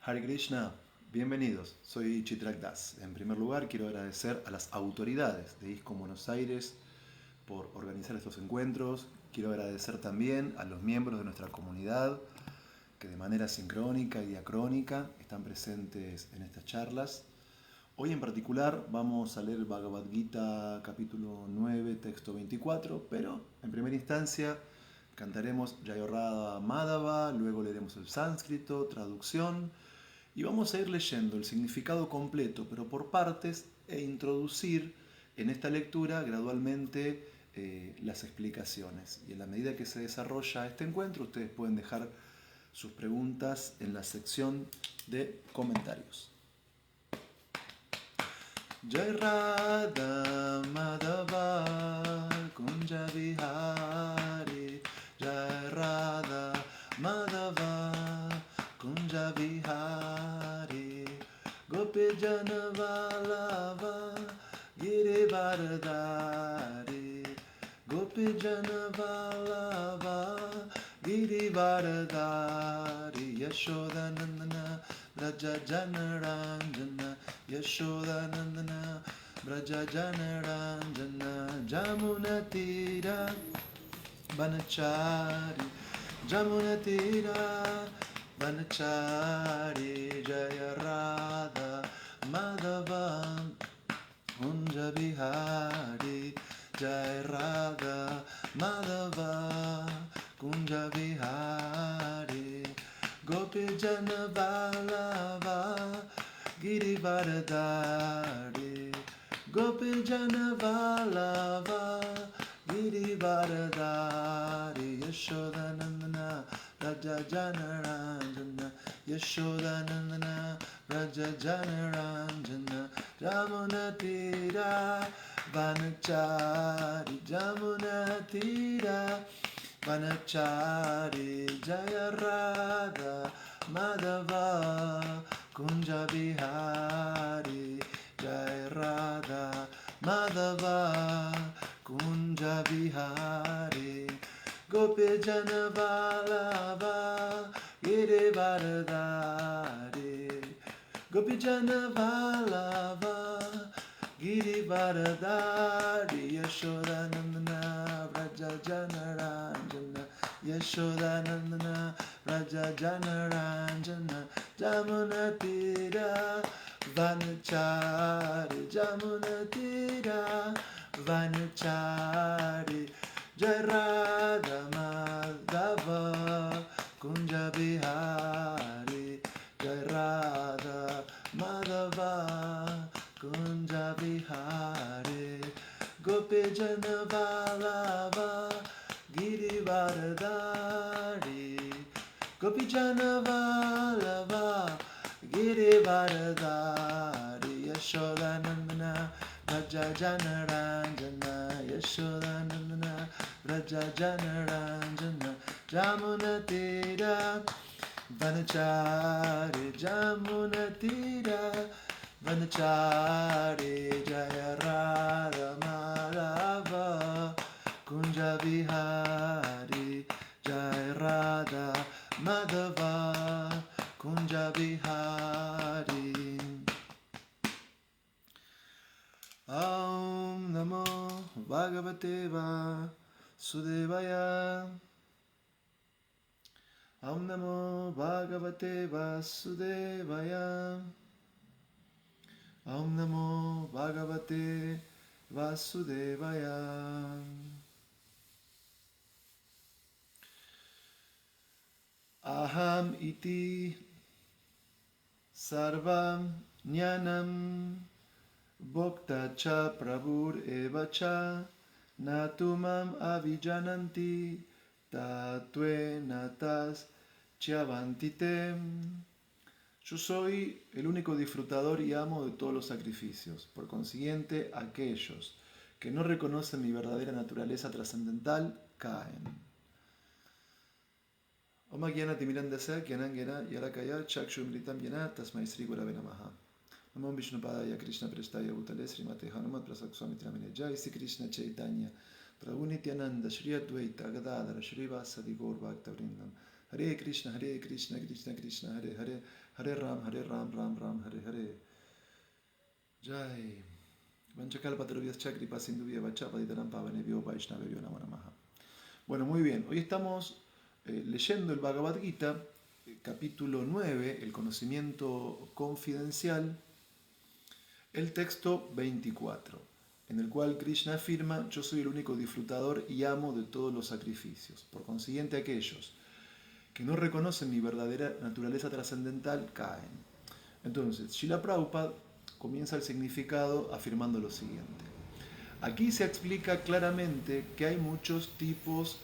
Hare Krishna, bienvenidos, soy Chitrak Das. En primer lugar, quiero agradecer a las autoridades de ISKCON Buenos Aires por organizar estos encuentros. Quiero agradecer también a los miembros de nuestra comunidad que de manera sincrónica y diacrónica están presentes en estas charlas. Hoy en particular vamos a leer el Bhagavad Gita capítulo 9, texto 24, pero en primera instancia cantaremos Jayorada Madhava, luego leeremos el sánscrito, traducción, y vamos a ir leyendo el significado completo, pero por partes, e introducir en esta lectura gradualmente las explicaciones. Y en la medida que se desarrolla este encuentro, ustedes pueden dejar sus preguntas en la sección de comentarios. Jai Radha Madhava Kunja Vihari, Jai Radha Madhava Kunja Vihari, Gopi Jana Vallabha Girivardhari, Gopi Jana Vallabha Girivardhari, Yashodanandana Braja Janaranjana, Yashodanandana Braja Janaranjana, Jamunatira Vanachari, Jamunatira Vanachari, Jaya Radha Madhava Kunja Vihari, Jaya Radha Madhava Kunja Vihari, Gopi Jana Vallabha Girivardhari, Gopi Jana Vallabha Girivardhari, Yashodanandana Raja Janaranjana, Yashodanandana Raja Janaranjana, Jamunatira Vanachari, Jamunatira Vanachari, Jaya Radha Madhava Kunja Vihari, Jaya Radha Madhava Kunja Vihari, Gopi Jana Vallabha Girivardhari, Gopi Jana Vallabha Girivardhari, Yashodanandana Braja Janaranjana, Yashodanandana Braja Janaranjana, Jamunatira Vanachari, Jamunatira Vanachari, Jai Radha Madhava Kunja Vihari, Jai Radha Madhava Kunja Vihari, Gopi Jana Vallabha Girivardhari, Gopi Jana Vallabha Girivardhari, Yashodanandana Braja Janaranjana, Yashodanandana Braja Janaranjana, Jamunatira Vanachari, Jamunatira Vanachari, Jaya Radha Madhava Kunja Vihari, Jaya Radha Madhava Kunja Vihari. Om Namo Bhagavate Vasudevaya. Om Namo Bhagavate Vasudevaya. Om Namo Bhagavate Vasudevaya. Aham iti sarvam jnanam bhokta cha prabhur evacha natumam avijananti tatve natas chavantitem. Yo soy el único disfrutador y amo de todos los sacrificios. Por consiguiente, aquellos que no reconocen mi verdadera naturaleza trascendental caen. Om Gyana Timirandasa Gyanangena Yarakaya Chakshumritam Yana Tasmai Sri Gurave Namaha. Namo Vishnupadaya Krishna Prestaya Bhutale Srimate Hanumat Prasakswami Tramine Jai Sri Krishna Chaitanya Prabhu Nityananda Shri Advaita Gadadara Shri Vasadi Gaur Bhakta Vrindam Hare Krishna, Krishna Krishna, Hare Hare, Hare Ram, Ram Ram, Hare Hare. Jai. Vanchakalpatarubhyascha kripa sindhubhya vacha paditaram pavanebhyo vaishnavebhyo namo namaha. Bueno, muy bien. Hoy estamos leyendo el Bhagavad Gita, capítulo 9, el conocimiento confidencial, el texto 24, en el cual Krishna afirma: yo soy el único disfrutador y amo de todos los sacrificios. Por consiguiente, aquellos que no reconocen mi verdadera naturaleza trascendental caen. Entonces, Srila Prabhupada comienza el significado afirmando lo siguiente. Aquí se explica claramente que hay muchos tipos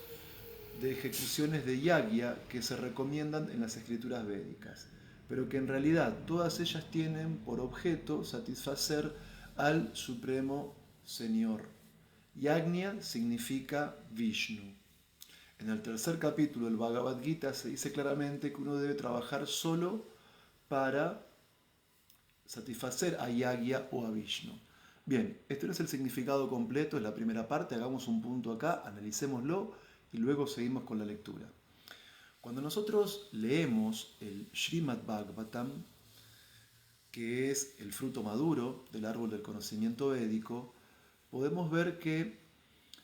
de ejecuciones de yagya que se recomiendan en las escrituras védicas, pero que en realidad todas ellas tienen por objeto satisfacer al Supremo Señor. Yajna significa Vishnu. En el tercer capítulo del Bhagavad Gita se dice claramente que uno debe trabajar solo para satisfacer a Yagya o a Vishnu. Bien, este no es el significado completo, es la primera parte, hagamos un punto acá, analicémoslo y luego seguimos con la lectura. Cuando nosotros leemos el Srimad Bhagavatam, que es el fruto maduro del árbol del conocimiento védico, podemos ver que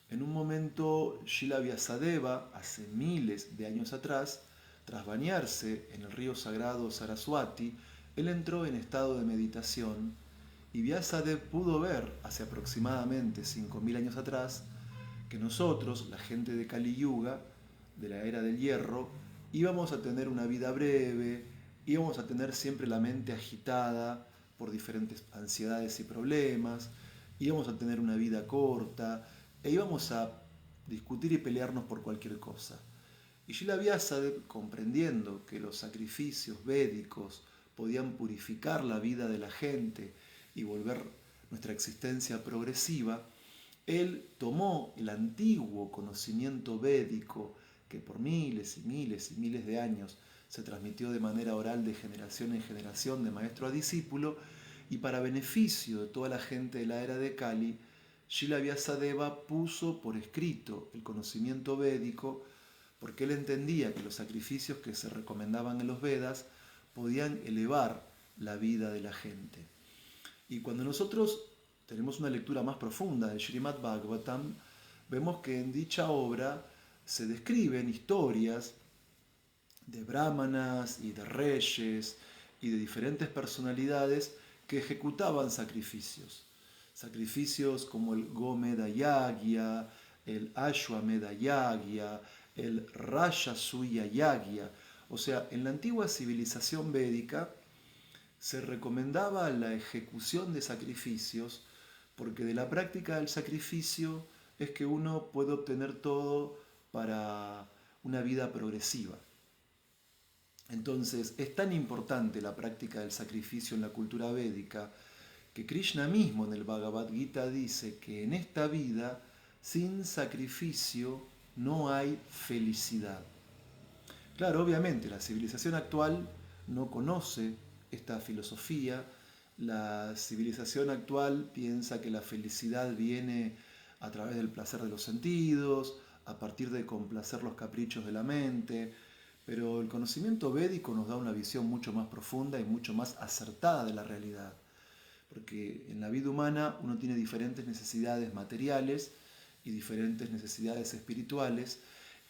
en un momento Srila Vyasadeva, hace miles de años atrás, tras bañarse en el río sagrado Saraswati, él entró en estado de meditación y Vyasadeva pudo ver, hace aproximadamente 5000 años atrás, que nosotros, la gente de Kali Yuga, de la era del hierro, íbamos a tener una vida breve, íbamos a tener siempre la mente agitada por diferentes ansiedades y problemas, íbamos a tener una vida corta e íbamos a discutir y pelearnos por cualquier cosa. Y Srila Vyasadeva, comprendiendo que los sacrificios védicos podían purificar la vida de la gente y volver nuestra existencia progresiva, él tomó el antiguo conocimiento védico que por miles y miles y miles de años se transmitió de manera oral de generación en generación, de maestro a discípulo, y para beneficio de toda la gente de la era de Kali, Srila Vyasadeva puso por escrito el conocimiento védico porque él entendía que los sacrificios que se recomendaban en los Vedas podían elevar la vida de la gente. Y cuando nosotros tenemos una lectura más profunda del Srimad Bhagavatam, vemos que en dicha obra se describen historias de brahmanas y de reyes y de diferentes personalidades que ejecutaban sacrificios. Sacrificios como el Gomeda Yagya, el Ashwamedha Yagya, el Rajasuya Yagya. O sea, en la antigua civilización védica se recomendaba la ejecución de sacrificios porque de la práctica del sacrificio es que uno puede obtener todo para una vida progresiva. Entonces, es tan importante la práctica del sacrificio en la cultura védica que Krishna mismo en el Bhagavad Gita dice que en esta vida, sin sacrificio, no hay felicidad. Claro, obviamente, la civilización actual no conoce esta filosofía. La civilización actual piensa que la felicidad viene a través del placer de los sentidos, a partir de complacer los caprichos de la mente, pero el conocimiento védico nos da una visión mucho más profunda y mucho más acertada de la realidad. Porque en la vida humana uno tiene diferentes necesidades materiales y diferentes necesidades espirituales,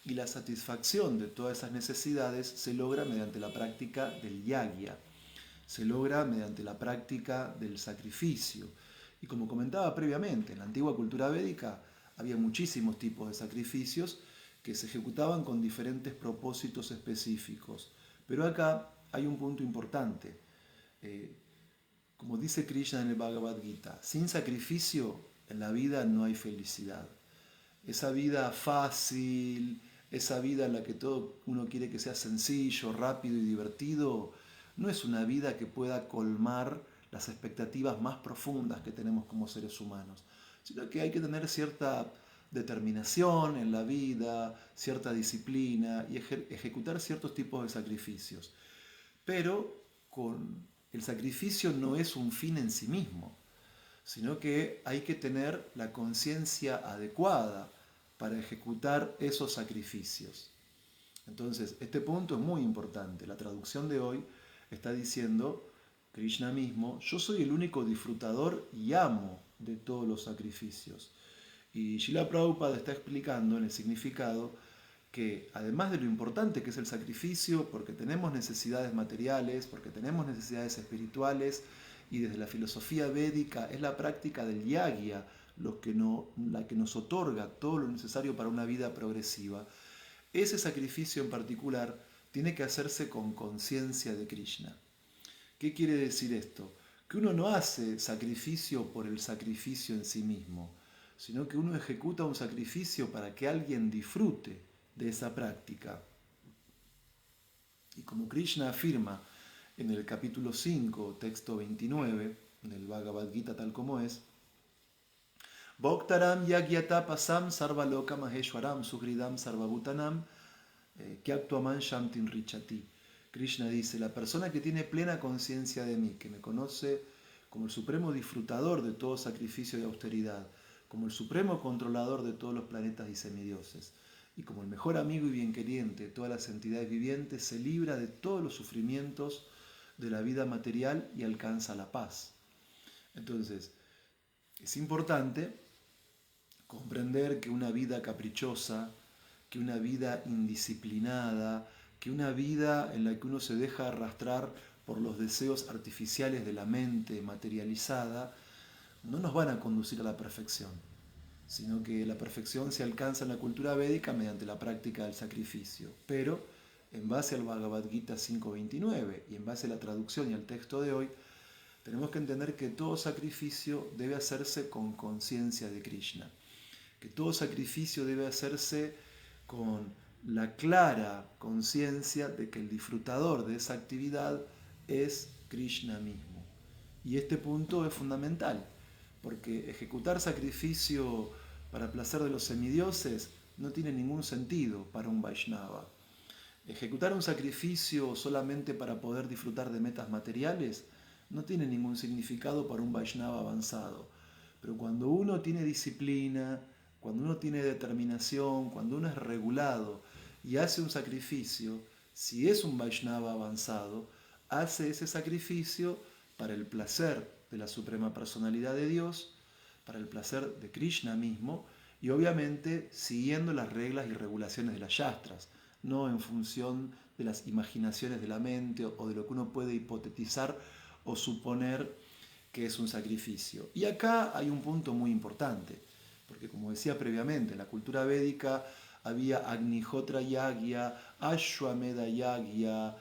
y la satisfacción de todas esas necesidades se logra mediante la práctica del yagya, se logra mediante la práctica del sacrificio. Y como comentaba previamente, en la antigua cultura védica había muchísimos tipos de sacrificios que se ejecutaban con diferentes propósitos específicos. Pero acá hay un punto importante. Como dice Krishna en el Bhagavad Gita, sin sacrificio en la vida no hay felicidad. Esa vida fácil, esa vida en la que todo uno quiere que sea sencillo, rápido y divertido, no es una vida que pueda colmar las expectativas más profundas que tenemos como seres humanos, sino que hay que tener cierta determinación en la vida, cierta disciplina y ejecutar ciertos tipos de sacrificios. Pero el sacrificio no es un fin en sí mismo, sino que hay que tener la conciencia adecuada para ejecutar esos sacrificios. Entonces, este punto es muy importante. La traducción de hoy está diciendo, Krishna mismo, yo soy el único disfrutador y amo de todos los sacrificios. Y Srila Prabhupada está explicando en el significado que además de lo importante que es el sacrificio, porque tenemos necesidades materiales, porque tenemos necesidades espirituales, y desde la filosofía védica es la práctica del yagya la que nos otorga todo lo necesario para una vida progresiva. Ese sacrificio en particular tiene que hacerse con conciencia de Krishna. ¿Qué quiere decir esto? Que uno no hace sacrificio por el sacrificio en sí mismo, sino que uno ejecuta un sacrificio para que alguien disfrute de esa práctica. Y como Krishna afirma en el capítulo 5, texto 29, del Bhagavad Gita tal como es, Bhoktaram yagyatapasam sarvaloka maheshwaram sugridam sarvabhutanam kyaktuaman shamtin richati. Krishna dice, la persona que tiene plena conciencia de mí, que me conoce como el supremo disfrutador de todo sacrificio de austeridad, como el supremo controlador de todos los planetas y semidioses, y como el mejor amigo y bienqueriente de todas las entidades vivientes, se libra de todos los sufrimientos de la vida material y alcanza la paz. Entonces, es importante comprender que una vida caprichosa, que una vida indisciplinada, que una vida en la que uno se deja arrastrar por los deseos artificiales de la mente materializada, no nos van a conducir a la perfección, sino que la perfección se alcanza en la cultura védica mediante la práctica del sacrificio. Pero, en base al Bhagavad Gita 5.29 y en base a la traducción y al texto de hoy, tenemos que entender que todo sacrificio debe hacerse con conciencia de Krishna, que todo sacrificio debe hacerse con la clara conciencia de que el disfrutador de esa actividad es Krishna mismo. Y este punto es fundamental, porque ejecutar sacrificio para placer de los semidioses no tiene ningún sentido para un Vaishnava. Ejecutar un sacrificio solamente para poder disfrutar de metas materiales no tiene ningún significado para un Vaishnava avanzado. Pero cuando uno tiene disciplina, cuando uno tiene determinación, cuando uno es regulado y hace un sacrificio, si es un Vaishnava avanzado, hace ese sacrificio para el placer de la Suprema Personalidad de Dios, para el placer de Krishna mismo y obviamente siguiendo las reglas y regulaciones de las Shastras, no en función de las imaginaciones de la mente o de lo que uno puede hipotetizar o suponer que es un sacrificio. Y acá hay un punto muy importante, porque como decía previamente, en la cultura védica había Agnihotra Yagya, Ashwamedha Yagya,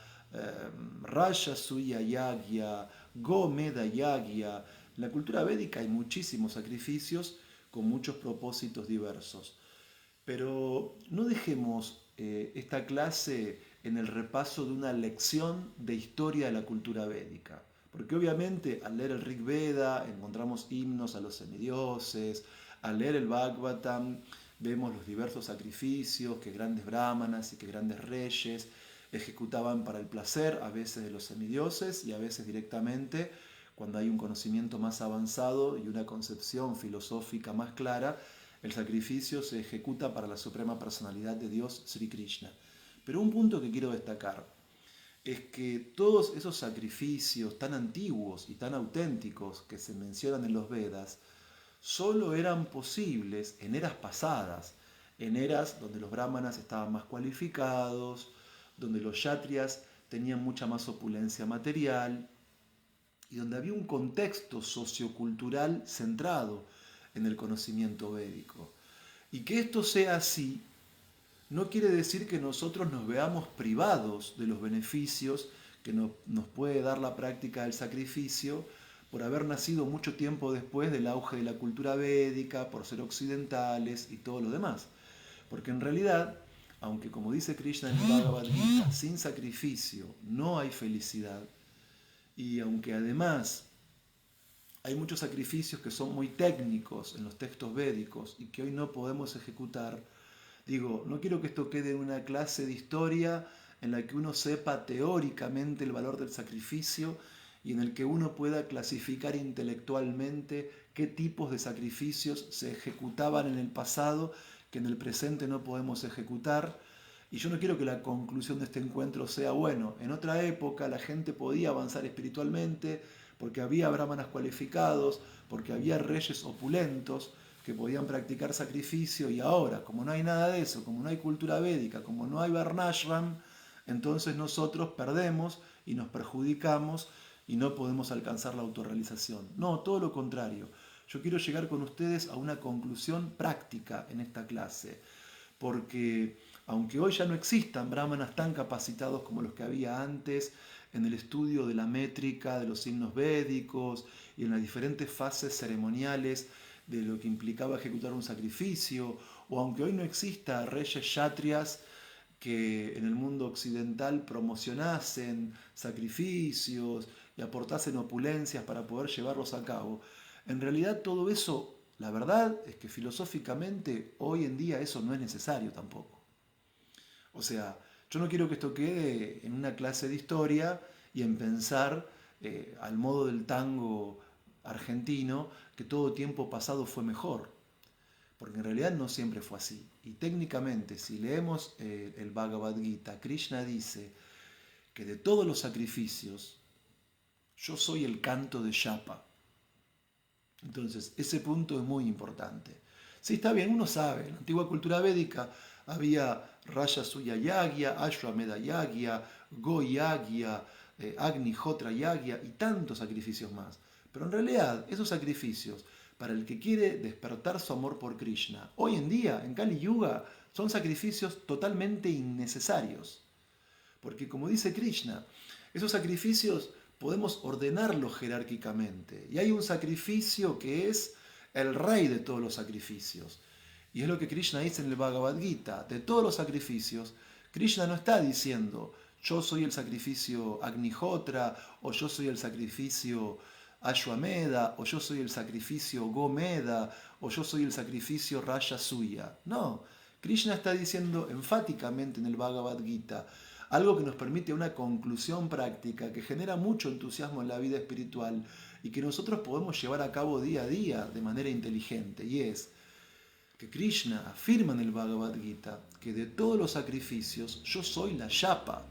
Rajasuya Yagya, Gomedha Yagya. En la cultura védica hay muchísimos sacrificios con muchos propósitos diversos. Pero no dejemos esta clase en el repaso de una lección de historia de la cultura védica. Porque obviamente al leer el Rig Veda encontramos himnos a los semidioses, al leer el Bhagavatam vemos los diversos sacrificios que grandes brahmanas y que grandes reyes ejecutaban para el placer, a veces de los semidioses y a veces directamente cuando hay un conocimiento más avanzado y una concepción filosófica más clara, el sacrificio se ejecuta para la suprema personalidad de Dios, Sri Krishna. Pero un punto que quiero destacar es que todos esos sacrificios tan antiguos y tan auténticos que se mencionan en los Vedas solo eran posibles en eras pasadas, en eras donde los brahmanas estaban más cualificados, donde los kshatriyas tenían mucha más opulencia material y donde había un contexto sociocultural centrado en el conocimiento védico. Y que esto sea así no quiere decir que nosotros nos veamos privados de los beneficios que nos puede dar la práctica del sacrificio por haber nacido mucho tiempo después del auge de la cultura védica, por ser occidentales y todo lo demás. Porque en realidad, aunque como dice Krishna en el Bhagavad Gita, sin sacrificio no hay felicidad, y aunque además hay muchos sacrificios que son muy técnicos en los textos védicos y que hoy no podemos ejecutar, digo, no quiero que esto quede en una clase de historia en la que uno sepa teóricamente el valor del sacrificio y en el que uno pueda clasificar intelectualmente qué tipos de sacrificios se ejecutaban en el pasado que en el presente no podemos ejecutar Y yo no quiero que la conclusión de este encuentro sea, bueno, en otra época la gente podía avanzar espiritualmente porque había brahmanas cualificados, porque había reyes opulentos que podían practicar sacrificio, y ahora, como no hay nada de eso, como no hay cultura védica, como no hay Varnashram, entonces nosotros perdemos y nos perjudicamos y no podemos alcanzar la autorrealización. No, todo lo contrario. Yo quiero llegar con ustedes a una conclusión práctica en esta clase, porque aunque hoy ya no existan brahmanas tan capacitados como los que había antes en el estudio de la métrica, de los signos védicos y en las diferentes fases ceremoniales de lo que implicaba ejecutar un sacrificio, o aunque hoy no exista reyes kshatriyas que en el mundo occidental promocionasen sacrificios y aportasen opulencias para poder llevarlos a cabo, en realidad todo eso, la verdad es que filosóficamente hoy en día eso no es necesario tampoco. O sea, yo no quiero que esto quede en una clase de historia y en pensar al modo del tango argentino que todo tiempo pasado fue mejor, porque en realidad no siempre fue así. Y técnicamente, si leemos el Bhagavad Gita, Krishna dice que de todos los sacrificios, yo soy el canto de Shapa. Entonces, ese punto es muy importante. Sí, está bien, uno sabe, en la antigua cultura védica había Raya Suya Yagya, Ashwamedha Yagya, Go Yagya, Agnihotra Yagya y tantos sacrificios más. Pero en realidad, esos sacrificios, para el que quiere despertar su amor por Krishna, hoy en día, en Kali Yuga, son sacrificios totalmente innecesarios. Porque como dice Krishna, esos sacrificios podemos ordenarlos jerárquicamente. Y hay un sacrificio que es el rey de todos los sacrificios. Y es lo que Krishna dice en el Bhagavad Gita. De todos los sacrificios, Krishna no está diciendo, yo soy el sacrificio Agnihotra, o yo soy el sacrificio Ashwamedha, o yo soy el sacrificio Gomedha, o yo soy el sacrificio Raya Suya. No, Krishna está diciendo enfáticamente en el Bhagavad Gita algo que nos permite una conclusión práctica que genera mucho entusiasmo en la vida espiritual y que nosotros podemos llevar a cabo día a día de manera inteligente. Y es que Krishna afirma en el Bhagavad Gita que de todos los sacrificios yo soy la Yapa.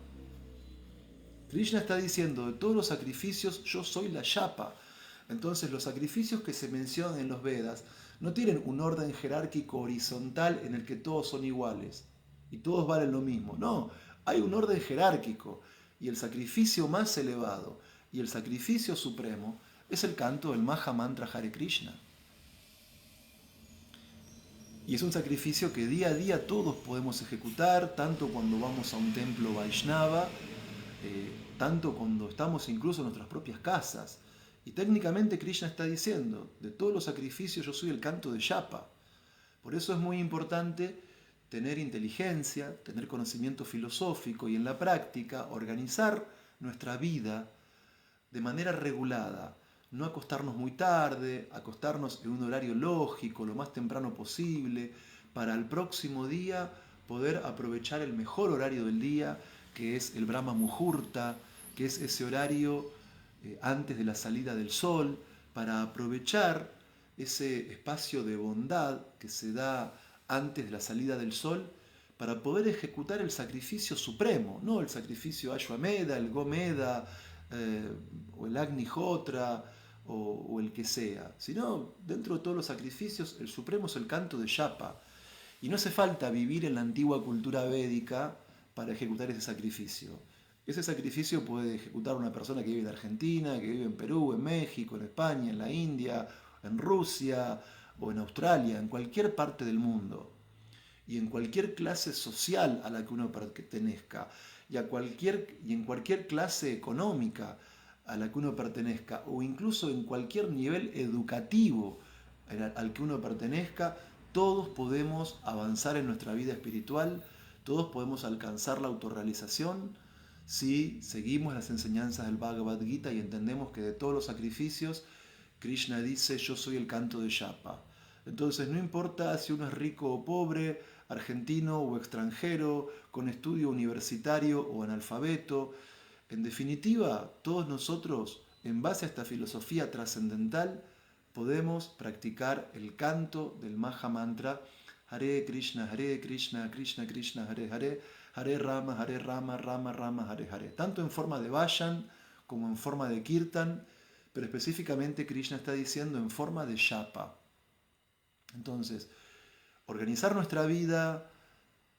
Krishna está diciendo, de todos los sacrificios yo soy la Yapa. Entonces los sacrificios que se mencionan en los Vedas no tienen un orden jerárquico horizontal en el que todos son iguales y todos valen lo mismo. No, hay un orden jerárquico y el sacrificio más elevado y el sacrificio supremo es el canto del Maha Mantra Hare Krishna. Y es un sacrificio que día a día todos podemos ejecutar, tanto cuando vamos a un templo Vaishnava, tanto cuando estamos incluso en nuestras propias casas. Y técnicamente Krishna está diciendo, de todos los sacrificios yo soy el canto de Yapa. Por eso es muy importante tener inteligencia, tener conocimiento filosófico y en la práctica organizar nuestra vida de manera regulada. No acostarnos muy tarde, acostarnos en un horario lógico, lo más temprano posible, para el próximo día poder aprovechar el mejor horario del día, que es el Brahma Muhurta, que es ese horario antes de la salida del sol, para aprovechar ese espacio de bondad que se da antes de la salida del sol, para poder ejecutar el sacrificio supremo, no el sacrificio Ashwamedha, el Gomedha, o el Agnihotra, o el que sea, sino dentro de todos los sacrificios, el supremo es el canto de Yapa. Y no hace falta vivir en la antigua cultura védica para ejecutar ese sacrificio. Ese sacrificio puede ejecutar una persona que vive en Argentina, que vive en Perú, en México, en España, en la India, en Rusia o en Australia, en cualquier parte del mundo. Y en cualquier clase social a la que uno pertenezca, y en cualquier clase económica a la que uno pertenezca, o incluso en cualquier nivel educativo al que uno pertenezca, todos podemos avanzar en nuestra vida espiritual, todos podemos alcanzar la autorrealización si seguimos las enseñanzas del Bhagavad Gita y entendemos que de todos los sacrificios, Krishna dice, yo soy el canto de Yapa. Entonces no importa si uno es rico o pobre, argentino o extranjero, con estudio universitario o analfabeto, en definitiva, todos nosotros, en base a esta filosofía trascendental, podemos practicar el canto del Maha Mantra Hare Krishna, Krishna Krishna, Hare Hare, Hare Rama, Hare Rama, Rama Rama, Hare Hare. Tanto en forma de vayan como en forma de kirtan, pero específicamente Krishna está diciendo en forma de japa. Entonces, organizar nuestra vida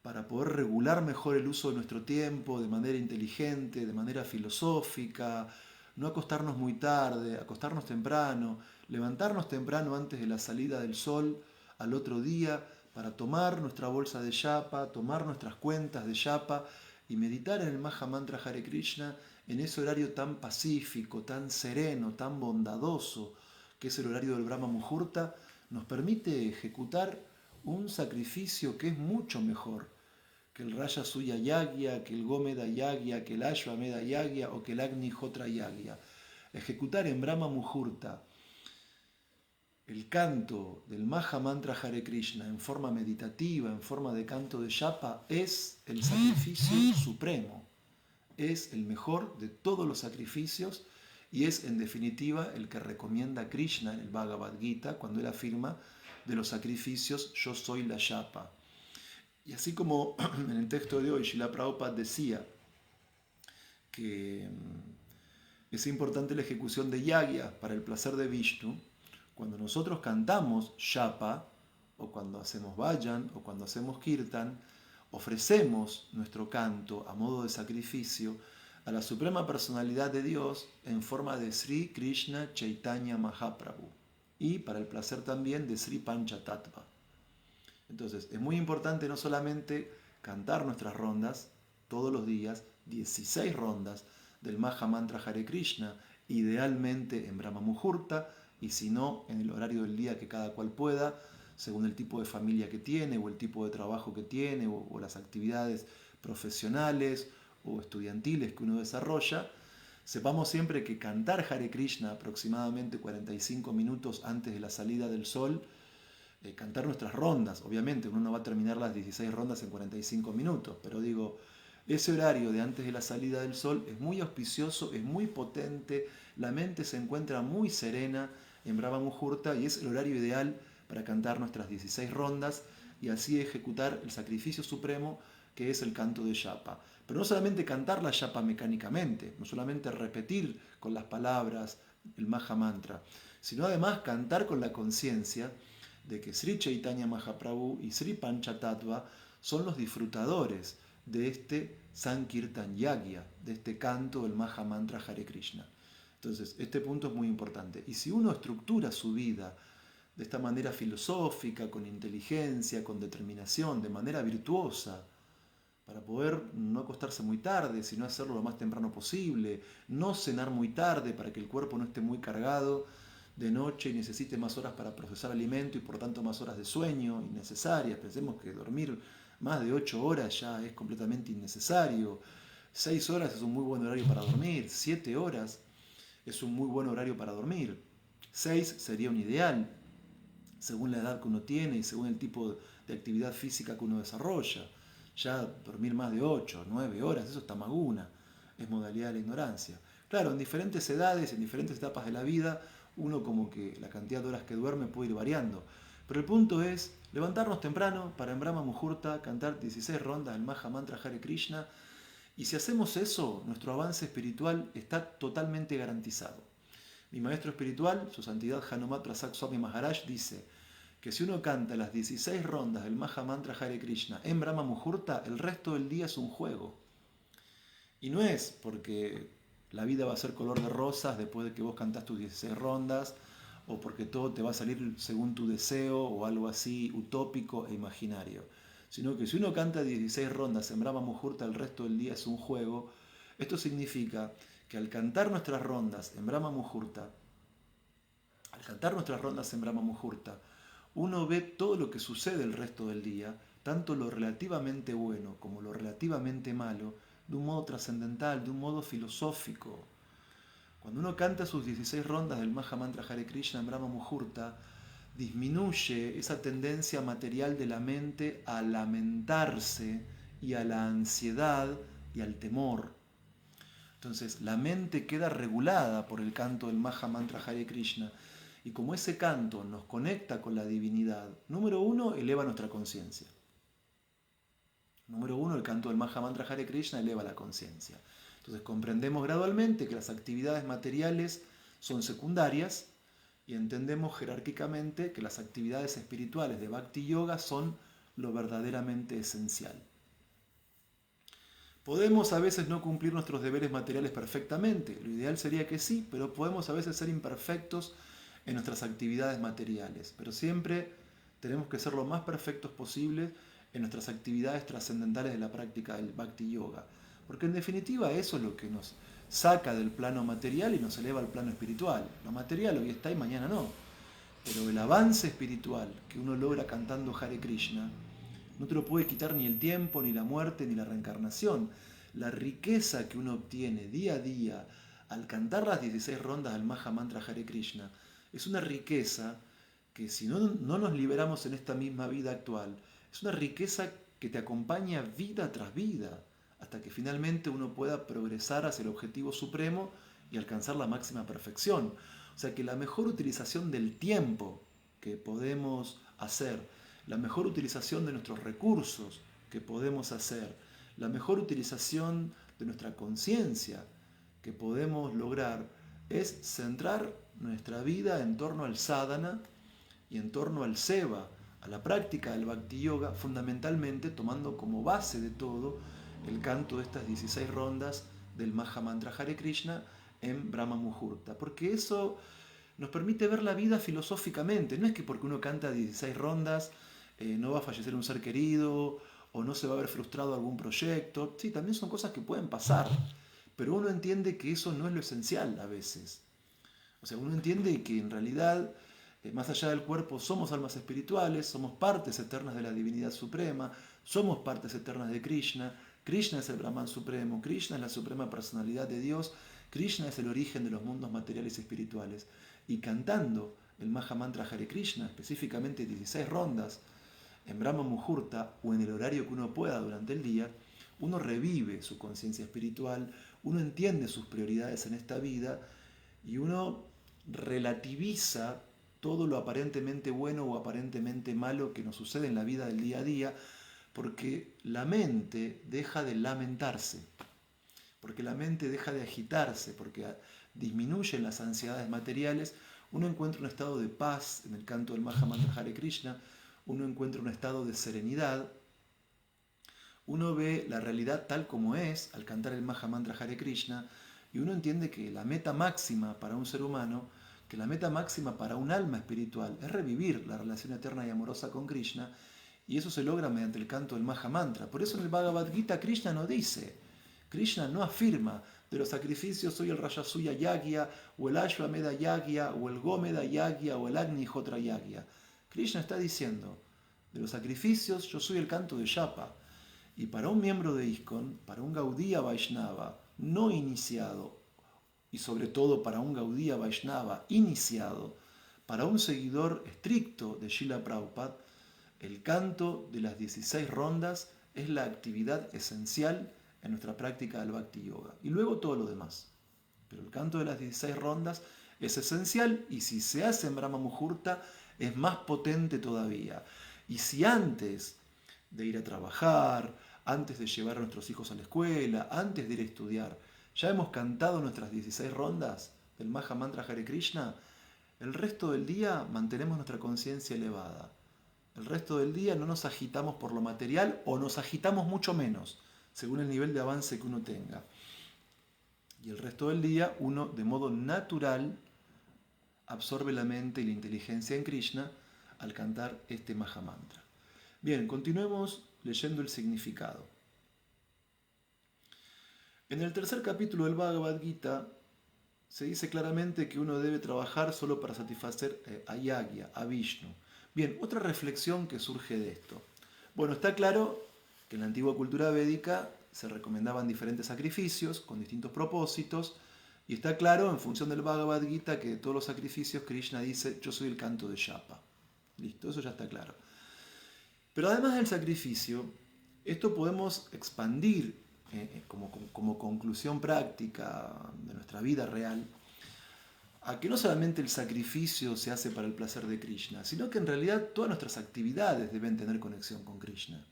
para poder regular mejor el uso de nuestro tiempo de manera inteligente, de manera filosófica, no acostarnos muy tarde, acostarnos temprano, levantarnos temprano antes de la salida del sol al otro día para tomar nuestra bolsa de japa, tomar nuestras cuentas de japa y meditar en el Mahamantra Hare Krishna en ese horario tan pacífico, tan sereno, tan bondadoso, que es el horario del Brahma Muhurta, nos permite ejecutar un sacrificio que es mucho mejor que el Raya Suya Yagya, que el Gomeda Yagya, que el Ashwamedha Yagya o que el Agnihotra Yagya. Ejecutar en Brahma Muhurta el canto del Mahamantra Hare Krishna en forma meditativa, en forma de canto de japa, es el sacrificio supremo. Es el mejor de todos los sacrificios y es en definitiva el que recomienda Krishna en el Bhagavad Gita cuando él afirma de los sacrificios yo soy la japa. Y así como en el texto de hoy Srila Prabhupada decía que es importante la ejecución de yagya para el placer de Vishnu, cuando nosotros cantamos japa, o cuando hacemos vayan, o cuando hacemos kirtan, ofrecemos nuestro canto a modo de sacrificio a la Suprema Personalidad de Dios en forma de Sri Krishna Chaitanya Mahaprabhu y para el placer también de Sri Panchatattva. Entonces, es muy importante no solamente cantar nuestras rondas todos los días, 16 rondas del Mahamantra Hare Krishna, idealmente en Brahma Muhurta, y si no, en el horario del día que cada cual pueda, según el tipo de familia que tiene, o el tipo de trabajo que tiene, o las actividades profesionales o estudiantiles que uno desarrolla. Sepamos siempre que cantar Hare Krishna aproximadamente 45 minutos antes de la salida del sol, cantar nuestras rondas, obviamente uno no va a terminar las 16 rondas en 45 minutos, pero digo, ese horario de antes de la salida del sol es muy auspicioso, es muy potente, la mente se encuentra muy serena en Brahma Muhurta y es el horario ideal para cantar nuestras 16 rondas y así ejecutar el sacrificio supremo que es el canto de japa. Pero no solamente cantar la japa mecánicamente, no solamente repetir con las palabras el Mahamantra, sino además cantar con la conciencia de que Sri Chaitanya Mahaprabhu y Sri Panchatattva son los disfrutadores de este Sankirtan Yagya, de este canto del Mahamantra Hare Krishna. Entonces, este punto es muy importante. Y si uno estructura su vida de esta manera filosófica, con inteligencia, con determinación, de manera virtuosa, para poder no acostarse muy tarde, sino hacerlo lo más temprano posible, no cenar muy tarde para que el cuerpo no esté muy cargado de noche y necesite más horas para procesar alimento y por tanto más horas de sueño innecesarias. Pensemos que dormir más de 8 horas ya es completamente innecesario. 6 horas es un muy buen horario para dormir, 7 horas es un muy buen horario para dormir. 6 sería un ideal, según la edad que uno tiene y según el tipo de actividad física que uno desarrolla. Ya dormir más de 8, 9 horas, eso está maguna, es modalidad de la ignorancia. Claro, en diferentes edades, en diferentes etapas de la vida, uno como que la cantidad de horas que duerme puede ir variando. Pero el punto es levantarnos temprano para en Brahma Muhurta cantar 16 rondas del Mahamantra Hare Krishna. Y si hacemos eso, nuestro avance espiritual está totalmente garantizado. Mi maestro espiritual, su santidad Hanumat Prasad Swami Maharaj, dice que si uno canta las 16 rondas del Mahamantra Hare Krishna en Brahma Muhurta, el resto del día es un juego. Y no es porque la vida va a ser color de rosas después de que vos cantás tus 16 rondas, o porque todo te va a salir según tu deseo, o algo así utópico e imaginario. Sino que si uno canta 16 rondas en Brahma Muhurta, el resto del día es un juego. Esto significa que al cantar nuestras rondas en Brahma Muhurta, uno ve todo lo que sucede el resto del día, tanto lo relativamente bueno como lo relativamente malo, de un modo trascendental, de un modo filosófico. Cuando uno canta sus 16 rondas del Mahamantra Hare Krishna en Brahma Muhurta, disminuye esa tendencia material de la mente a lamentarse y a la ansiedad y al temor. Entonces la mente queda regulada por el canto del Mahamantra Hare Krishna y como ese canto nos conecta con la divinidad, número uno, eleva nuestra conciencia. Número uno, el canto del Mahamantra Hare Krishna eleva la conciencia. Entonces comprendemos gradualmente que las actividades materiales son secundarias y entendemos jerárquicamente que las actividades espirituales de Bhakti Yoga son lo verdaderamente esencial. Podemos a veces no cumplir nuestros deberes materiales perfectamente, lo ideal sería que sí, pero podemos a veces ser imperfectos en nuestras actividades materiales, pero siempre tenemos que ser lo más perfectos posibles en nuestras actividades trascendentales de la práctica del Bhakti Yoga, porque en definitiva eso es lo que nos saca del plano material y nos eleva al plano espiritual. Lo material hoy está y mañana no, pero el avance espiritual que uno logra cantando Hare Krishna no te lo puede quitar ni el tiempo, ni la muerte, ni la reencarnación. La riqueza que uno obtiene día a día al cantar las 16 rondas del Mahamantra Hare Krishna es una riqueza que si no nos liberamos en esta misma vida actual, es una riqueza que te acompaña vida tras vida, hasta que finalmente uno pueda progresar hacia el objetivo supremo y alcanzar la máxima perfección. O sea que la mejor utilización del tiempo que podemos hacer, la mejor utilización de nuestros recursos que podemos hacer, la mejor utilización de nuestra conciencia que podemos lograr es centrar nuestra vida en torno al sadhana y en torno al seva, a la práctica del Bhakti Yoga, fundamentalmente tomando como base de todo el canto de estas 16 rondas del Mahamantra Hare Krishna en Brahma Muhurta, porque eso nos permite ver la vida filosóficamente. No es que porque uno canta 16 rondas no va a fallecer un ser querido o no se va a ver frustrado algún proyecto. Sí, también son cosas que pueden pasar, pero uno entiende que eso no es lo esencial a veces. O sea, uno entiende que en realidad, más allá del cuerpo, somos almas espirituales, somos partes eternas de la divinidad suprema, somos partes eternas de Krishna. Krishna es el Brahman supremo, Krishna es la suprema personalidad de Dios, Krishna es el origen de los mundos materiales y espirituales. Y cantando el Mahamantra Hare Krishna, específicamente 16 rondas, en Brahma Muhurta o en el horario que uno pueda durante el día, uno revive su conciencia espiritual, uno entiende sus prioridades en esta vida y uno relativiza todo lo aparentemente bueno o aparentemente malo que nos sucede en la vida del día a día, porque la mente deja de lamentarse, porque la mente deja de agitarse, porque disminuyen las ansiedades materiales, uno encuentra un estado de paz en el canto del Mahamantra Hare Krishna, uno encuentra un estado de serenidad, uno ve la realidad tal como es al cantar el Mahamantra Hare Krishna y uno entiende que la meta máxima para un ser humano, que la meta máxima para un alma espiritual es revivir la relación eterna y amorosa con Krishna y eso se logra mediante el canto del Mahamantra. Por eso en el Bhagavad Gita Krishna no dice, Krishna no afirma de los sacrificios soy el Rajasuya Yagya o el Ashwamedha Yagya o el Gomedha Yagya o el Agnihotra Yagya. Krishna está diciendo, de los sacrificios yo soy el canto de Japa. Y para un miembro de ISKCON, para un Gaudiya Vaishnava no iniciado, y sobre todo para un Gaudiya Vaishnava iniciado, para un seguidor estricto de Srila Prabhupada, el canto de las 16 rondas es la actividad esencial en nuestra práctica del Bhakti Yoga. Y luego todo lo demás. Pero el canto de las 16 rondas es esencial y si se hace en Brahma Muhurta es más potente todavía. Y si antes de ir a trabajar, antes de llevar a nuestros hijos a la escuela, antes de ir a estudiar, ya hemos cantado nuestras 16 rondas del Mahamantra Hare Krishna, el resto del día mantenemos nuestra conciencia elevada. El resto del día no nos agitamos por lo material o nos agitamos mucho menos, según el nivel de avance que uno tenga. Y el resto del día uno de modo natural absorbe la mente y la inteligencia en Krishna al cantar este Mahamantra. Bien, continuemos leyendo el significado. En el tercer capítulo del Bhagavad Gita se dice claramente que uno debe trabajar solo para satisfacer a Yagya, a Vishnu. Bien, otra reflexión que surge de esto. Bueno, está claro que en la antigua cultura védica se recomendaban diferentes sacrificios con distintos propósitos y está claro en función del Bhagavad Gita que de todos los sacrificios Krishna dice yo soy el canto de Japa. Listo, eso ya está claro. Pero además del sacrificio, esto podemos expandir como conclusión práctica de nuestra vida real, a que no solamente el sacrificio se hace para el placer de Krishna, sino que en realidad todas nuestras actividades deben tener conexión con Krishna.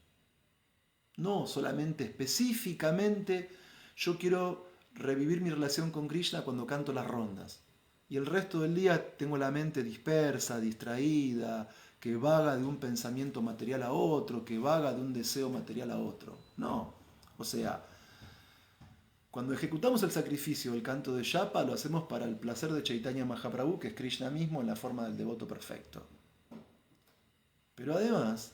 No solamente específicamente yo quiero revivir mi relación con Krishna cuando canto las rondas. Y el resto del día tengo la mente dispersa, distraída, que vaga de un pensamiento material a otro, que vaga de un deseo material a otro. No. O sea, cuando ejecutamos el sacrificio del canto de Japa, lo hacemos para el placer de Chaitanya Mahaprabhu, que es Krishna mismo en la forma del devoto perfecto. Pero además,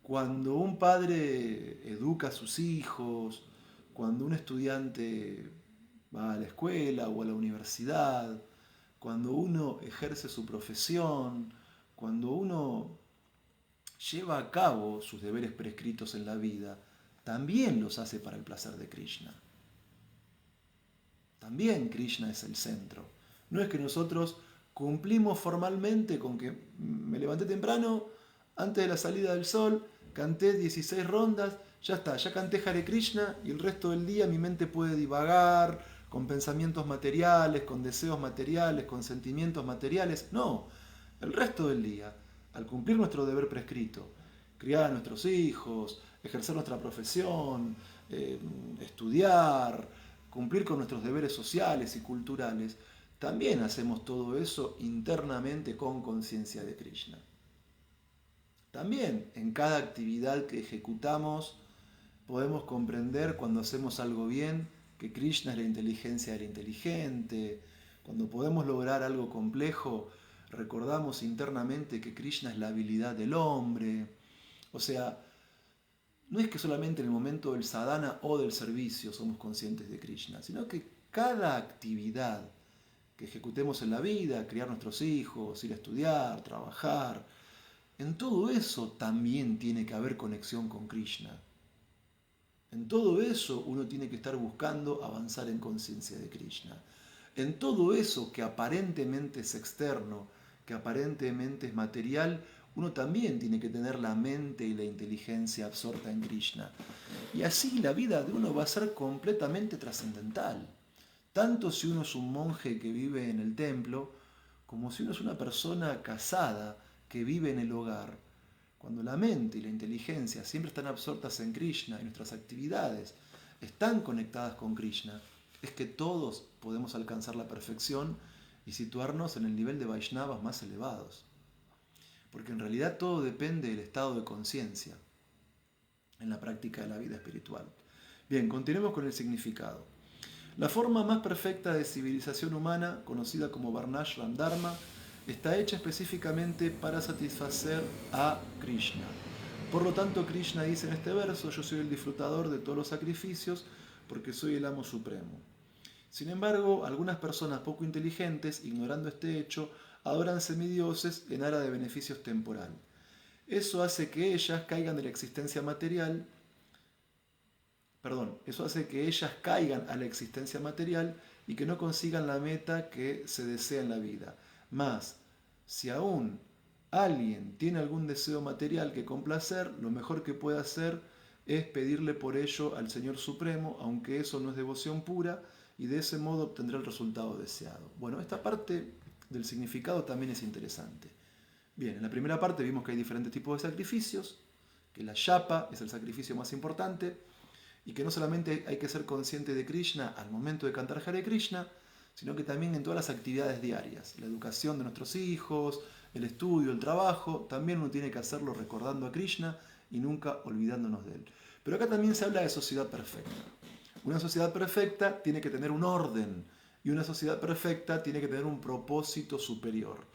cuando un padre educa a sus hijos, cuando un estudiante va a la escuela o a la universidad, cuando uno ejerce su profesión, cuando uno lleva a cabo sus deberes prescritos en la vida, también los hace para el placer de Krishna. También Krishna es el centro. No es que nosotros cumplimos formalmente con que me levanté temprano, antes de la salida del sol, canté 16 rondas, ya está, ya canté Hare Krishna y el resto del día mi mente puede divagar con pensamientos materiales, con deseos materiales, con sentimientos materiales. No, el resto del día, al cumplir nuestro deber prescrito, criar a nuestros hijos, ejercer nuestra profesión, estudiar, cumplir con nuestros deberes sociales y culturales, también hacemos todo eso internamente con conciencia de Krishna. También en cada actividad que ejecutamos podemos comprender cuando hacemos algo bien que Krishna es la inteligencia del inteligente. Cuando podemos lograr algo complejo, recordamos internamente que Krishna es la habilidad del hombre. O sea, no es que solamente en el momento del sadhana o del servicio somos conscientes de Krishna, sino que cada actividad que ejecutemos en la vida, criar nuestros hijos, ir a estudiar, trabajar, en todo eso también tiene que haber conexión con Krishna. En todo eso uno tiene que estar buscando avanzar en conciencia de Krishna. En todo eso que aparentemente es externo, que aparentemente es material, uno también tiene que tener la mente y la inteligencia absorta en Krishna. Y así la vida de uno va a ser completamente trascendental. Tanto si uno es un monje que vive en el templo, como si uno es una persona casada que vive en el hogar. Cuando la mente y la inteligencia siempre están absortas en Krishna y nuestras actividades están conectadas con Krishna, es que todos podemos alcanzar la perfección y situarnos en el nivel de Vaishnavas más elevados. Porque en realidad todo depende del estado de conciencia en la práctica de la vida espiritual. Bien, continuemos con el significado. La forma más perfecta de civilización humana, conocida como Varnashram Dharma, está hecha específicamente para satisfacer a Krishna. Por lo tanto, Krishna dice en este verso, yo soy el disfrutador de todos los sacrificios porque soy el amo supremo. Sin embargo, algunas personas poco inteligentes, ignorando este hecho, adoran semidioses en aras de beneficios temporal. Eso hace que ellas caigan de la existencia material, eso hace que ellas caigan a la existencia material y que no consigan la meta que se desea en la vida. Más, si aún alguien tiene algún deseo material que complacer, lo mejor que puede hacer es pedirle por ello al Señor Supremo, aunque eso no es devoción pura, y de ese modo obtendrá el resultado deseado. Bueno, esta parte del significado también es interesante. Bien, en la primera parte vimos que hay diferentes tipos de sacrificios, que la yapa es el sacrificio más importante, y que no solamente hay que ser consciente de Krishna al momento de cantar Hare Krishna, sino que también en todas las actividades diarias, la educación de nuestros hijos, el estudio, el trabajo, también uno tiene que hacerlo recordando a Krishna y nunca olvidándonos de él. Pero acá también se habla de sociedad perfecta. Una sociedad perfecta tiene que tener un orden y una sociedad perfecta tiene que tener un propósito superior.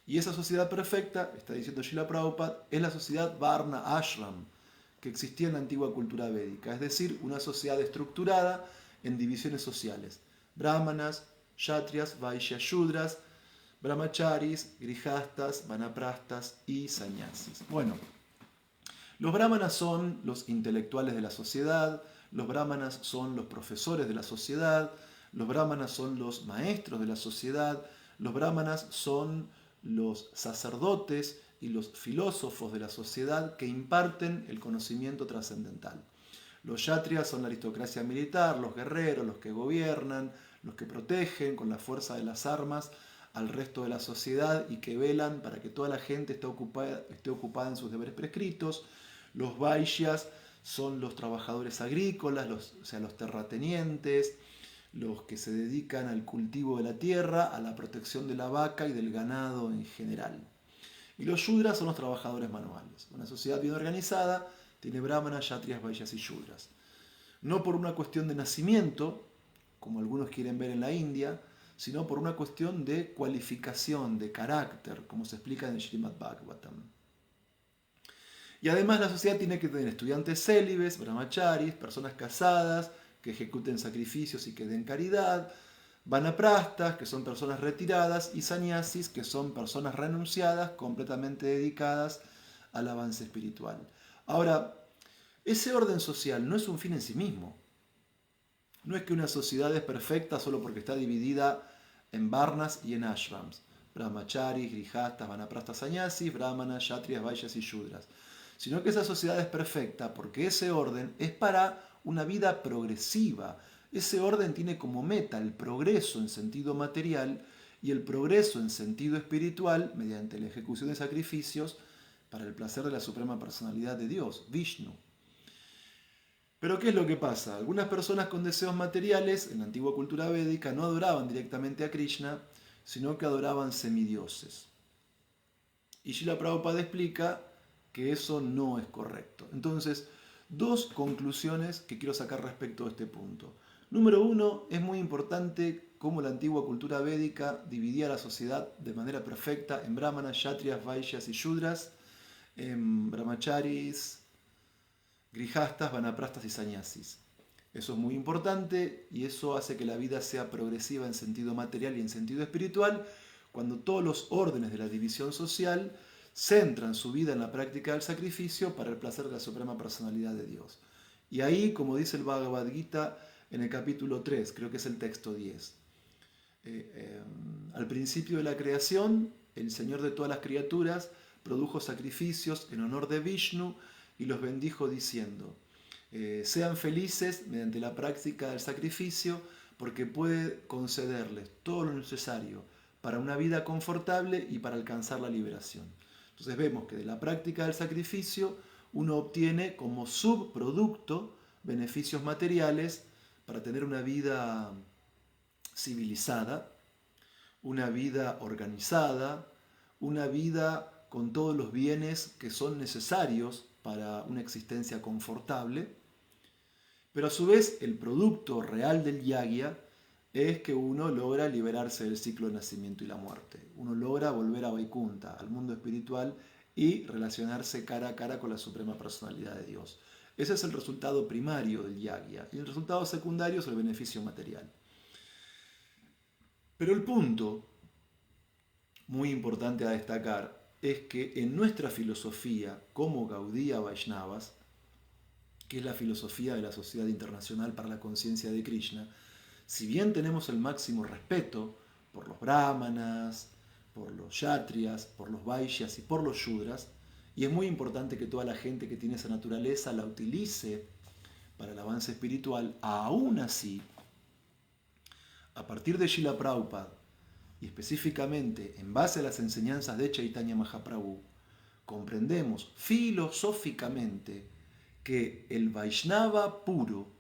Y esa sociedad perfecta, está diciendo Srila Prabhupada, es la sociedad Varna Ashram, que existía en la antigua cultura védica, es decir, una sociedad estructurada en divisiones sociales: brahmanas, kshatriyas, vaishyas, shudras, brahmacharis, grijastas, vanaprastas y sannyasis. Bueno, los brahmanas son los intelectuales de la sociedad, los brahmanas son los profesores de la sociedad, los brahmanas son los maestros de la sociedad, los brahmanas son los sacerdotes y los filósofos de la sociedad que imparten el conocimiento trascendental. Los kshatriyas son la aristocracia militar, los guerreros, los que gobiernan, los que protegen con la fuerza de las armas al resto de la sociedad y que velan para que toda la gente esté ocupada en sus deberes prescritos. Los vaishyas son los trabajadores agrícolas, o sea, los terratenientes, los que se dedican al cultivo de la tierra, a la protección de la vaca y del ganado en general. Y los Shudras son los trabajadores manuales. Una sociedad bien organizada tiene brahmanas, kshatriyas, vaishyas y Shudras. No por una cuestión de nacimiento, como algunos quieren ver en la India, sino por una cuestión de cualificación, de carácter, como se explica en el Srimad Bhagavatam. Y además la sociedad tiene que tener estudiantes célibes, brahmacharis, personas casadas, que ejecuten sacrificios y que den caridad, vanaprastas, que son personas retiradas, y sannyasis, que son personas renunciadas, completamente dedicadas al avance espiritual. Ahora, ese orden social no es un fin en sí mismo. No es que una sociedad es perfecta solo porque está dividida en varnas y en ashrams. Brahmacharis, grihastas, vanaprastas, sannyasis, brahmanas, kshatriyas, vaishyas y shudras. Sino que esa sociedad es perfecta porque ese orden es para una vida progresiva. Ese orden tiene como meta el progreso en sentido material y el progreso en sentido espiritual mediante la ejecución de sacrificios para el placer de la suprema personalidad de Dios, Vishnu. Pero ¿qué es lo que pasa? Algunas personas con deseos materiales en la antigua cultura védica no adoraban directamente a Krishna, sino que adoraban semidioses. Y Srila Prabhupada explica que eso no es correcto. Entonces, dos conclusiones que quiero sacar respecto a este punto. Número uno, es muy importante cómo la antigua cultura védica dividía la sociedad de manera perfecta en brahmanas, kshatriyas, vaishyas y shudras, en brahmacharis, grihastas, vanaprastas y sannyasis. Eso es muy importante y eso hace que la vida sea progresiva en sentido material y en sentido espiritual, cuando todos los órdenes de la división social centran su vida en la práctica del sacrificio para el placer de la suprema personalidad de Dios. Y ahí, como dice el Bhagavad Gita en el capítulo 3, creo que es el texto 10, al principio de la creación, el Señor de todas las criaturas produjo sacrificios en honor de Vishnu y los bendijo diciendo, sean felices mediante la práctica del sacrificio porque puede concederles todo lo necesario para una vida confortable y para alcanzar la liberación. Entonces vemos que de la práctica del sacrificio uno obtiene como subproducto beneficios materiales para tener una vida civilizada, una vida organizada, una vida con todos los bienes que son necesarios para una existencia confortable, pero a su vez el producto real del yagya es que uno logra liberarse del ciclo de nacimiento y la muerte. Uno logra volver a Vaikunta, al mundo espiritual, y relacionarse cara a cara con la suprema personalidad de Dios. Ese es el resultado primario del yagya, y el resultado secundario es el beneficio material. Pero el punto muy importante a destacar es que en nuestra filosofía, como Gaudiya Vaishnavas, que es la filosofía de la Sociedad Internacional para la Conciencia de Krishna, si bien tenemos el máximo respeto por los brahmanas, por los kshatriyas, por los vaishyas y por los shudras, y es muy importante que toda la gente que tiene esa naturaleza la utilice para el avance espiritual, aún así, a partir de Srila Prabhupada, y específicamente en base a las enseñanzas de Chaitanya Mahaprabhu, comprendemos filosóficamente que el Vaishnava puro,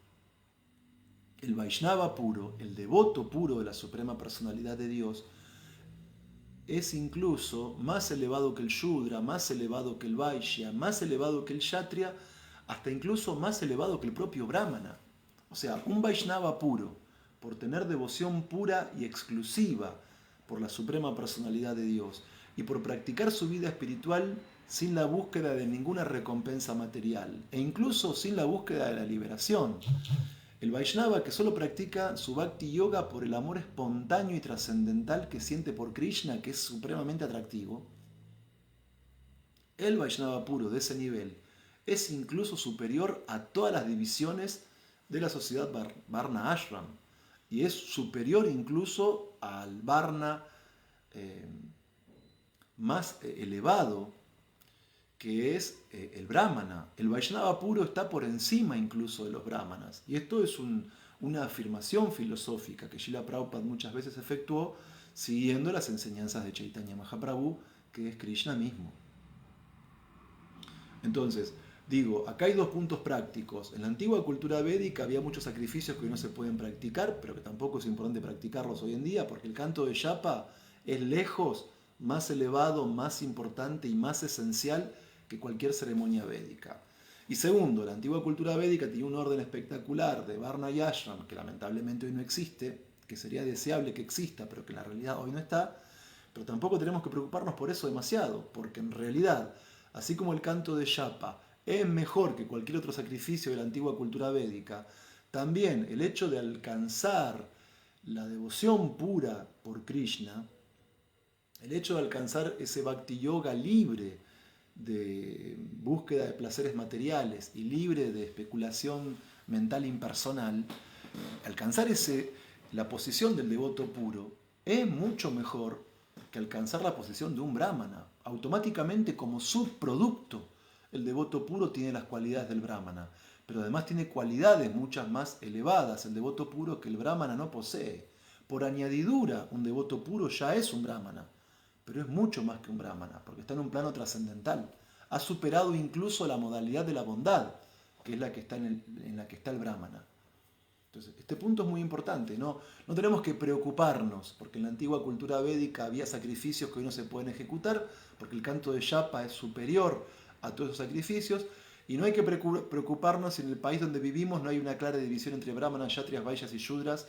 el devoto puro de la Suprema Personalidad de Dios, es incluso más elevado que el Shudra, más elevado que el Vaishya, más elevado que el Kshatriya, hasta incluso más elevado que el propio Brahmana. O sea, un Vaishnava puro, por tener devoción pura y exclusiva por la Suprema Personalidad de Dios y por practicar su vida espiritual sin la búsqueda de ninguna recompensa material e incluso sin la búsqueda de la liberación. El Vaishnava que solo practica su Bhakti Yoga por el amor espontáneo y trascendental que siente por Krishna, que es supremamente atractivo, el Vaishnava puro de ese nivel es incluso superior a todas las divisiones de la sociedad Varna Ashram y es superior incluso al Varna más elevado, que es el Brahmana. El Vaishnava puro está por encima incluso de los Brahmanas. Y esto es una afirmación filosófica que Srila Prabhupada muchas veces efectuó siguiendo las enseñanzas de Chaitanya Mahaprabhu, que es Krishna mismo. Entonces, Digo, acá hay dos puntos prácticos. En la antigua cultura védica había muchos sacrificios que hoy no se pueden practicar, pero que tampoco es importante practicarlos hoy en día, porque el canto de Yapa es lejos más elevado, más importante y más esencial que cualquier ceremonia védica. Y segundo, la antigua cultura védica tenía un orden espectacular de Varna y Ashram, que lamentablemente hoy no existe, que sería deseable que exista, pero que en la realidad hoy no está, pero tampoco tenemos que preocuparnos por eso demasiado, porque en realidad, así como el canto de Yapa es mejor que cualquier otro sacrificio de la antigua cultura védica, también el hecho de alcanzar la devoción pura por Krishna, el hecho de alcanzar ese bhakti yoga libre de búsqueda de placeres materiales y libre de especulación mental impersonal, alcanzar la posición del devoto puro es mucho mejor que alcanzar la posición de un brahmana. Automáticamente, como subproducto, el devoto puro tiene las cualidades del brahmana, pero además tiene cualidades muchas más elevadas el devoto puro que el brahmana no posee. Por añadidura, un devoto puro ya es un brahmana, pero es mucho más que un brahmana, porque está en un plano trascendental. Ha superado incluso la modalidad de la bondad, que es la que está en la que está el brahmana. Entonces, este punto es muy importante, ¿no? No tenemos que preocuparnos, porque en la antigua cultura védica había sacrificios que hoy no se pueden ejecutar, porque el canto de Yapa es superior a todos esos sacrificios, y no hay que preocuparnos si en el país donde vivimos no hay una clara división entre brahmanas, kshatriyas, vaishyas y shudras,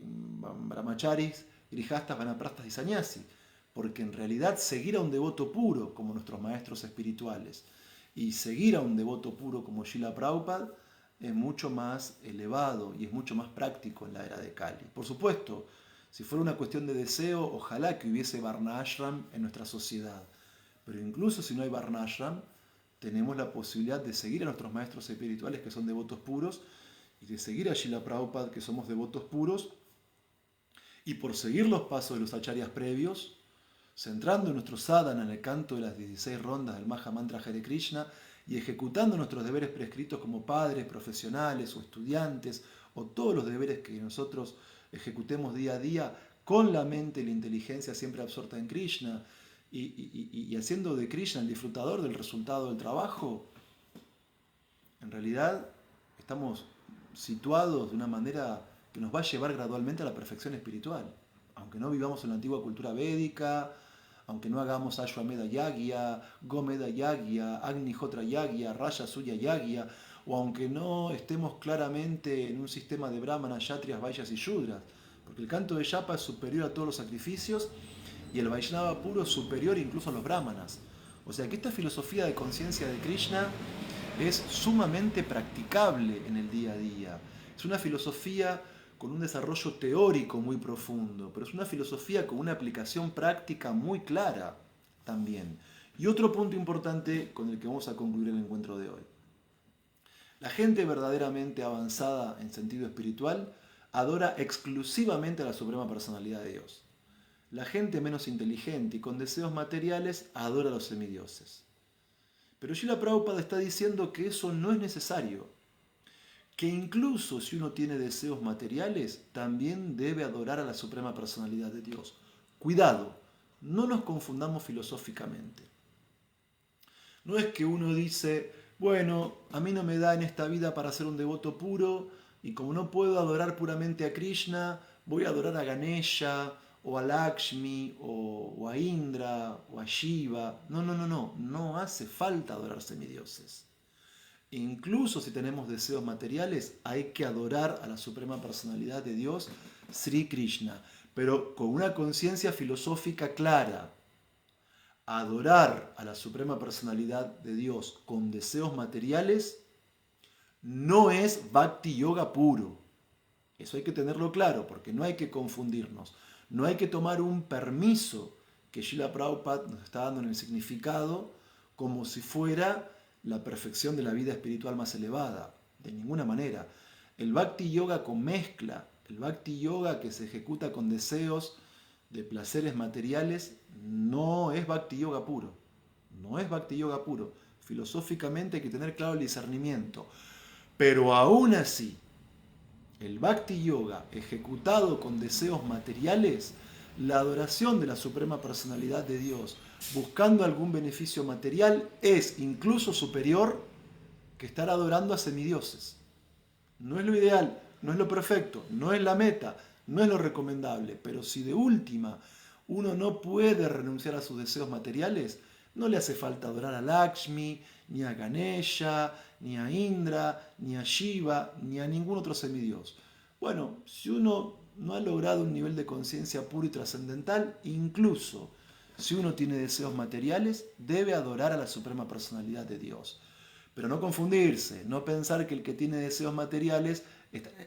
brahmacharis, grijastas, vanaprastas y sannyasi, porque en realidad seguir a un devoto puro como nuestros maestros espirituales y seguir a un devoto puro como Srila Prabhupada es mucho más elevado y es mucho más práctico en la era de Kali. Por supuesto, si fuera una cuestión de deseo, ojalá que hubiese Varna Ashram en nuestra sociedad. Pero incluso si no hay Varna Ashram, tenemos la posibilidad de seguir a nuestros maestros espirituales que son devotos puros y de seguir a Srila Prabhupada que somos devotos puros, y por seguir los pasos de los acharyas previos, centrando nuestro sadhana en el canto de las 16 rondas del Maha Mantra Hare Krishna y ejecutando nuestros deberes prescritos como padres, profesionales o estudiantes, o todos los deberes que nosotros ejecutemos día a día con la mente y la inteligencia siempre absorta en Krishna y haciendo de Krishna el disfrutador del resultado del trabajo, en realidad estamos situados de una manera que nos va a llevar gradualmente a la perfección espiritual. Aunque no vivamos en la antigua cultura védica, aunque no hagamos Ashwamedha Yagya, Gomedha Yagya, Agnihotra Yagya, Raya Suya Yagya, o aunque no estemos claramente en un sistema de brahmanas, kshatriyas, vaishyas y shudras, porque el canto de Yapa es superior a todos los sacrificios y el Vaishnava puro es superior incluso a los brahmanas. O sea que esta filosofía de conciencia de Krishna es sumamente practicable en el día a día. Es una filosofía con un desarrollo teórico muy profundo, pero es una filosofía con una aplicación práctica muy clara también. Y otro punto importante con el que vamos a concluir el encuentro de hoy. La gente verdaderamente avanzada en sentido espiritual adora exclusivamente a la Suprema Personalidad de Dios. La gente menos inteligente y con deseos materiales adora a los semidioses. Pero Srila Prabhupada está diciendo que eso no es necesario, que incluso si uno tiene deseos materiales, también debe adorar a la Suprema Personalidad de Dios. Cuidado, no nos confundamos filosóficamente. No es que uno dice, bueno, a mí no me da en esta vida para ser un devoto puro, y como no puedo adorar puramente a Krishna, voy a adorar a Ganesha, o a Lakshmi, o a Indra, o a Shiva. No hace falta adorar semidioses. Incluso si tenemos deseos materiales, hay que adorar a la Suprema Personalidad de Dios, Sri Krishna, pero con una conciencia filosófica clara. Adorar a la Suprema Personalidad de Dios con deseos materiales no es Bhakti Yoga puro. Eso hay que tenerlo claro, porque no hay que confundirnos. No hay que tomar un permiso que Srila Prabhupada nos está dando en el significado como si fuera la perfección de la vida espiritual más elevada. De ninguna manera. El Bhakti Yoga con mezcla, el Bhakti Yoga que se ejecuta con deseos de placeres materiales, no es Bhakti Yoga puro. No es Bhakti Yoga puro. Filosóficamente hay que tener claro el discernimiento. Pero aún así, el Bhakti Yoga ejecutado con deseos materiales la adoración de la Suprema Personalidad de Dios buscando algún beneficio material es incluso superior que estar adorando a semidioses. No es lo ideal, no es lo perfecto, no es la meta, no es lo recomendable, pero si de última uno no puede renunciar a sus deseos materiales, no le hace falta adorar a Lakshmi, ni a Ganesha, ni a Indra, ni a Shiva, ni a ningún otro semidios. Bueno, si uno no ha logrado un nivel de conciencia puro y trascendental, incluso si uno tiene deseos materiales, debe adorar a la Suprema Personalidad de Dios. Pero no confundirse, no pensar que el que tiene deseos materiales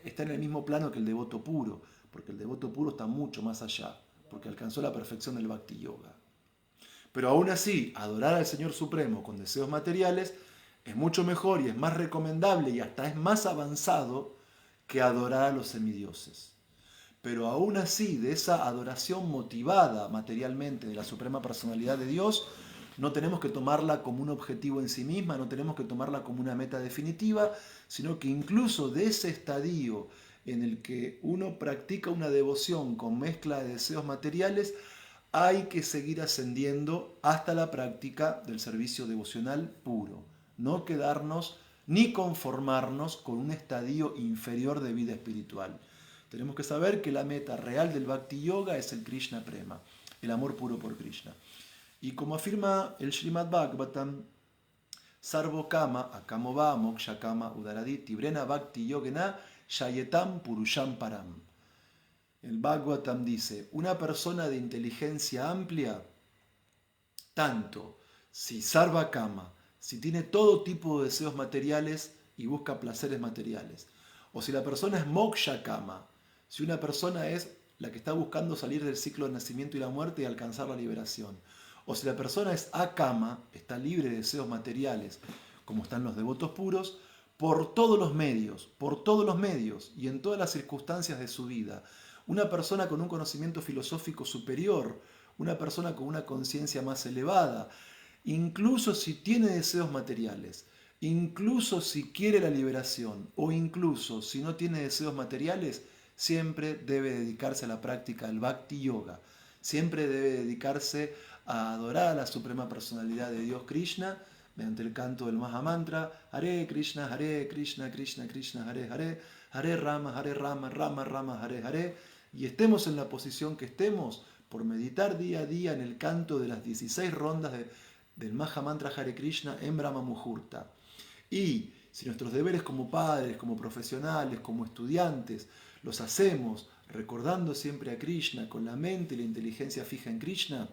está en el mismo plano que el devoto puro, porque el devoto puro está mucho más allá, porque alcanzó la perfección del Bhakti Yoga. Pero aún así, adorar al Señor Supremo con deseos materiales es mucho mejor y es más recomendable y hasta es más avanzado que adorar a los semidioses. Pero aún así, de esa adoración motivada materialmente de la Suprema Personalidad de Dios, no tenemos que tomarla como un objetivo en sí misma, no tenemos que tomarla como una meta definitiva, sino que incluso de ese estadio en el que uno practica una devoción con mezcla de deseos materiales, hay que seguir ascendiendo hasta la práctica del servicio devocional puro. No quedarnos ni conformarnos con un estadio inferior de vida espiritual. Tenemos que saber que la meta real del Bhakti Yoga es el Krishna Prema, el amor puro por Krishna. Y como afirma el Srimad Bhagavatam, Sarvo Kama, Akamova, Moksha Kama, Udaraditi, Brena Bhakti Yogena, Shayetam Purusham Param. El Bhagavatam dice, una persona de inteligencia amplia, tanto si Sarva Kama, si tiene todo tipo de deseos materiales y busca placeres materiales, o si la persona es Moksha Kama, si una persona es la que está buscando salir del ciclo del nacimiento y la muerte y alcanzar la liberación, o si la persona es Akama, está libre de deseos materiales, como están los devotos puros, por todos los medios y en todas las circunstancias de su vida, una persona con un conocimiento filosófico superior, una persona con una conciencia más elevada, incluso si tiene deseos materiales, incluso si quiere la liberación o incluso si no tiene deseos materiales, siempre debe dedicarse a la práctica del Bhakti Yoga, siempre debe dedicarse a adorar a la Suprema Personalidad de Dios Krishna mediante el canto del Mahamantra Hare Krishna, Krishna Krishna, Hare Rama, Rama Rama, Hare, y estemos en la posición que estemos por meditar día a día en el canto de las 16 rondas del Mahamantra Hare Krishna en Brahma Muhurta. Y si nuestros deberes como padres, como profesionales, como estudiantes, los hacemos recordando siempre a Krishna, con la mente y la inteligencia fija en Krishna,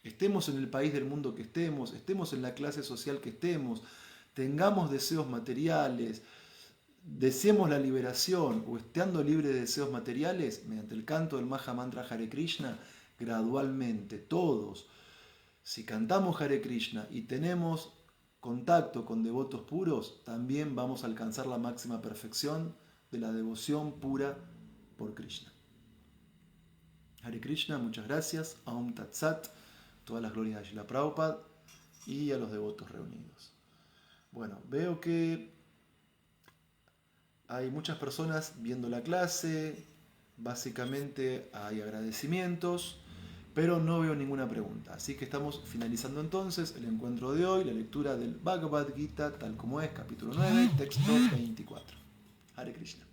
estemos en el país del mundo que estemos en la clase social que estemos, tengamos deseos materiales, deseemos la liberación o estando libre de deseos materiales, mediante el canto del Mahamantra Hare Krishna, gradualmente todos, si cantamos Hare Krishna y tenemos contacto con devotos puros, también vamos a alcanzar la máxima perfección de la devoción pura por Krishna. Hare Krishna, muchas gracias. Aum Tat Sat, todas las glorias de Srila Prabhupada y a los devotos reunidos. Bueno, veo que hay muchas personas viendo la clase, básicamente hay agradecimientos, pero no veo ninguna pregunta. Así que estamos finalizando entonces el encuentro de hoy, la lectura del Bhagavad Gita, tal como es, capítulo 9, texto 24. Hare Krishna.